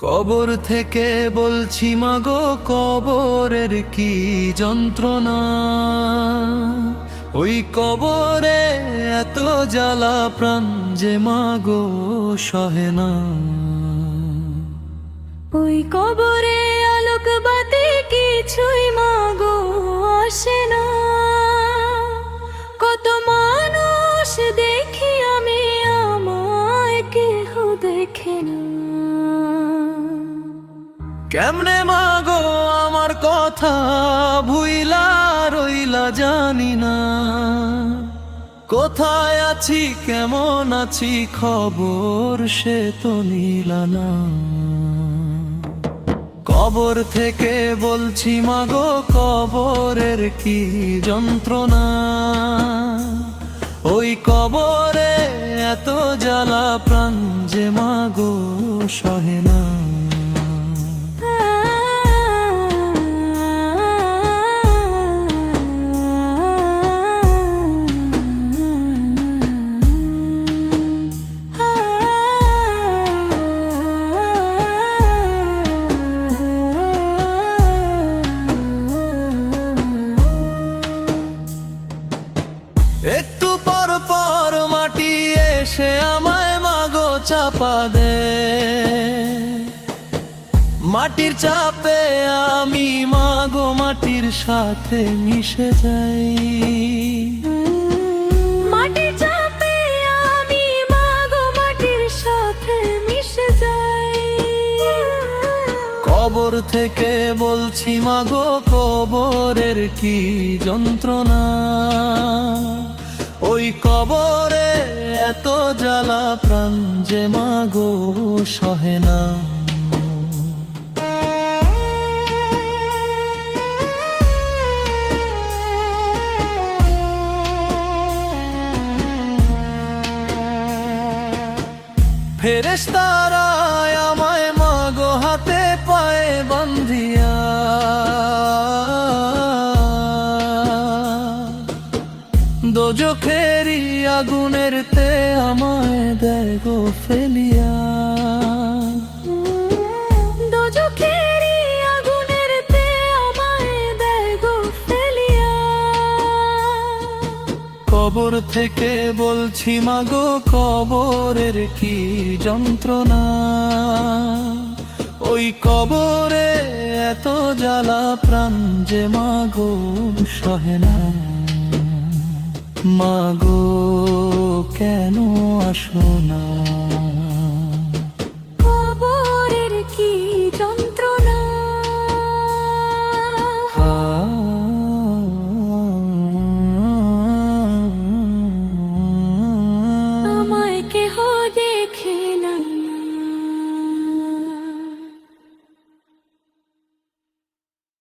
কবর থেকে বলছি মাগো, কবরের কি যন্ত্রণা। ওই কবরে এত জ্বালা, প্রাণ যে মাগো সহে না। ওই কবরে আলোক বাতি কিছুই মাগো আসে না। কত মানুষ দেখি আমি, আমায় কেহ দেখে না। কেমনে মাগো আমার কথা ভুইলা রইলা জানি না। কোথায় আছি কেমন আছি খবর সে তো নিলা না। কবর থেকে বলছি মাগো, কবরের কি যন্ত্রণা। ওই কবরে এত জ্বালা, প্রাণ যে মাগো সহে না। একটু পর পর মাটি এসে আমায় মাগো চাপা দে। মাটির চাপে আমি মাগো মাটির সাথে মিশে যাই। মাটির চাপে আমি মাগো মাটির সাথে মিশে যাই। কবর থেকে বলছি মাগো, কবরের কি যন্ত্রণা। ওই কবরে এত জ্বালা, প্রাণ যে মাগো সহে না। ফেরেশতারা আমায় মাগো হাতে পায়ে বান্ধিয়া, দোজখেরি আগুনের তে আমায় দেয় গো ফেলিয়া। দোজখেরি আগুনের তে আমায় দেয় গো ফেলিয়া। কবর থেকে বলছি মাগো, কবরের কি যন্ত্রণা। ওই কবরে এত জ্বালা, প্রাণ যে মাগো সহে না। মাগো কেন আসো না।